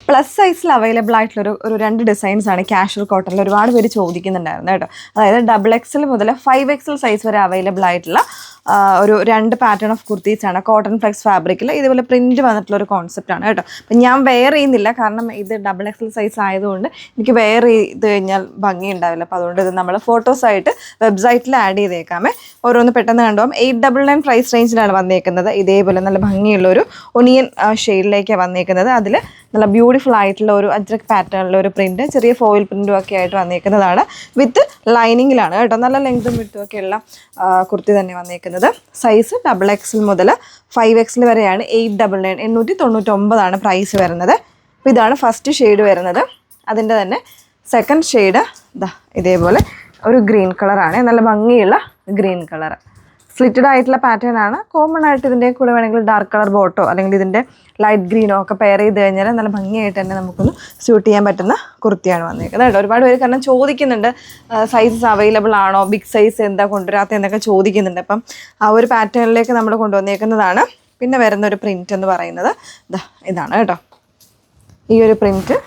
Plus സൈസിൽ available ആയിട്ടുള്ള ഒരു രണ്ട് ഡിസൈൻസാണ് കാഷ്വൽ കോട്ടണിൽ ഒരുപാട് പേര് ചോദിക്കുന്നുണ്ടായിരുന്നു കേട്ടോ. അതായത് XXL മുതൽ 5XL സൈസ് വരെ അവൈലബിൾ ആയിട്ടുള്ള ഒരു രണ്ട് പാറ്റേൺ ഓഫ് കുർത്തീസാണ് കോട്ടൺ ഫ്ലെക്സ് ഫാബ്രിക്കിൽ. ഇതുപോലെ പ്രിൻറ്റ് വന്നിട്ടുള്ള ഒരു കോൺസെപ്റ്റാണ് കേട്ടോ. അപ്പം ഞാൻ വെയർ ചെയ്യുന്നില്ല, കാരണം ഇത് XXL സൈസ് ആയതുകൊണ്ട് എനിക്ക് വെയർ ചെയ്ത് കഴിഞ്ഞാൽ ഭംഗി ഉണ്ടാവില്ല. അപ്പോൾ അതുകൊണ്ട് ഇത് നമ്മൾ ഫോട്ടോസായിട്ട് വെബ്സൈറ്റിൽ ആഡ് ചെയ്തേക്കാമേ. ഓരോന്ന് പെട്ടെന്ന് കണ്ടുപോകാം. 899 പ്രൈസ് റേഞ്ചിലാണ് വന്നേക്കുന്നത്. ഇതേപോലെ നല്ല ഭംഗിയുള്ളൊരു ഒനിയൻ ഷെയ്ഡിലേക്കാണ് വന്നേക്കുന്നത്. അതിൽ നല്ല ബ്യൂട്ടിഫുൾ ആയിട്ടുള്ള ഒരു അജ്രക് പാറ്റേണിലുള്ള ഒരു പ്രിൻറ്റ്, ചെറിയ ഫോയിൽ പ്രിൻറ്റും ഒക്കെ ആയിട്ട് വന്നേക്കുന്നതാണ്. വിത്ത് ലൈനിങ്ങിലാണ് കേട്ടോ. നല്ല ലെങ്തും വിട്ടും ഒക്കെയുള്ള കുർത്തി തന്നെ വന്നേക്കുന്നത്. സൈസ് XXL മുതൽ 5XL വരെയാണ്. 899 899 പ്രൈസ് വരുന്നത്. അപ്പോൾ ഇതാണ് ഫസ്റ്റ് ഷെയ്ഡ് വരുന്നത്. അതിൻ്റെ തന്നെ സെക്കൻഡ് ഷെയ്ഡ് ഇതേപോലെ ഒരു ഗ്രീൻ കളറാണ്. നല്ല ഭംഗിയുള്ള ഗ്രീൻ കളർ, സ്ലിറ്റഡ് ആയിട്ടുള്ള പാറ്റേൺ ആണ്. കോമൺ ആയിട്ട് ഇതിൻ്റെ കൂടെ വേണമെങ്കിൽ ഡാർക്ക് കളർ ബോട്ടോ അല്ലെങ്കിൽ ഇതിൻ്റെ ലൈറ്റ് ഗ്രീനോ ഒക്കെ പെയർ ചെയ്ത് കഴിഞ്ഞാൽ നല്ല ഭംഗിയായിട്ട് തന്നെ നമുക്കൊന്ന് സ്യൂട്ട് ചെയ്യാൻ പറ്റുന്ന കുർത്തിയാണ് വന്നേക്കുന്നത് കേട്ടോ. ഒരുപാട് പേര് കാരണം ചോദിക്കുന്നുണ്ട് സൈസസ് അവൈലബിൾ ആണോ, ബിഗ് സൈസ് എന്താ കൊണ്ടുവരാത്ത എന്നൊക്കെ ചോദിക്കുന്നുണ്ട്. അപ്പം ആ ഒരു പാറ്റേണിലേക്ക് നമ്മൾ കൊണ്ടുവന്നേക്കുന്നതാണ്. പിന്നെ വരുന്ന ഒരു പ്രിൻറ്റ് എന്ന് പറയുന്നത് ഇതാണ് കേട്ടോ. ഈ ഒരു പ്രിൻറ്റ്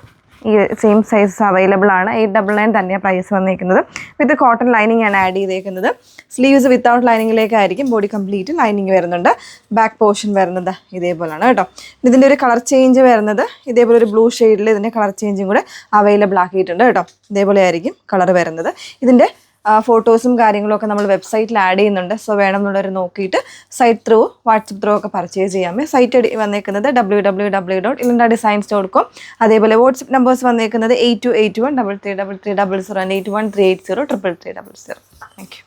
ഈ സെയിം സൈസ് അവൈലബിൾ ആണ്. 899 തന്നെയാണ് പ്രൈസ് വന്നിരിക്കുന്നത്. വിത്ത് കോട്ടൺ ലൈനിങ് ആണ് ആഡ് ചെയ്തേക്കുന്നത്. സ്ലീവ്സ് വിത്തൗട്ട് ലൈനിങ്ങിലേക്കായിരിക്കും. ബോഡി കംപ്ലീറ്റ് ലൈനിങ് വരുന്നുണ്ട്. ബാക്ക് പോർഷൻ വരുന്നത് ഇതേപോലെയാണ് കേട്ടോ. ഇതിൻ്റെ ഒരു കളർ ചേഞ്ച് വരുന്നത് ഇതേപോലെ ഒരു ബ്ലൂ ഷെയ്ഡിൽ ഇതിൻ്റെ കളർ ചേഞ്ചും കൂടെ അവൈലബിൾ ആക്കിയിട്ടുണ്ട് കേട്ടോ. ഇതേപോലെ ആയിരിക്കും കളർ വരുന്നത്. ഇതിൻ്റെ ഫോട്ടോസും കാര്യങ്ങളൊക്കെ നമ്മൾ വെബ്സൈറ്റിൽ ആഡ് ചെയ്യുന്നുണ്ട്. സോ വേണമെന്നുള്ളവർ നോക്കിയിട്ട് സൈറ്റ് ത്രൂ വാട്സപ്പ് ത്രൂ ഒക്കെ പർച്ചേസ് ചെയ്യാമേ. സൈറ്റ് വന്നേക്കുന്നത് www.ilindadesigns.com. അതേപോലെ വാട്സപ്പ് നമ്പേഴ്സ് വന്നേക്കുന്നത് 8281 333300 and 8138033300. Thank you.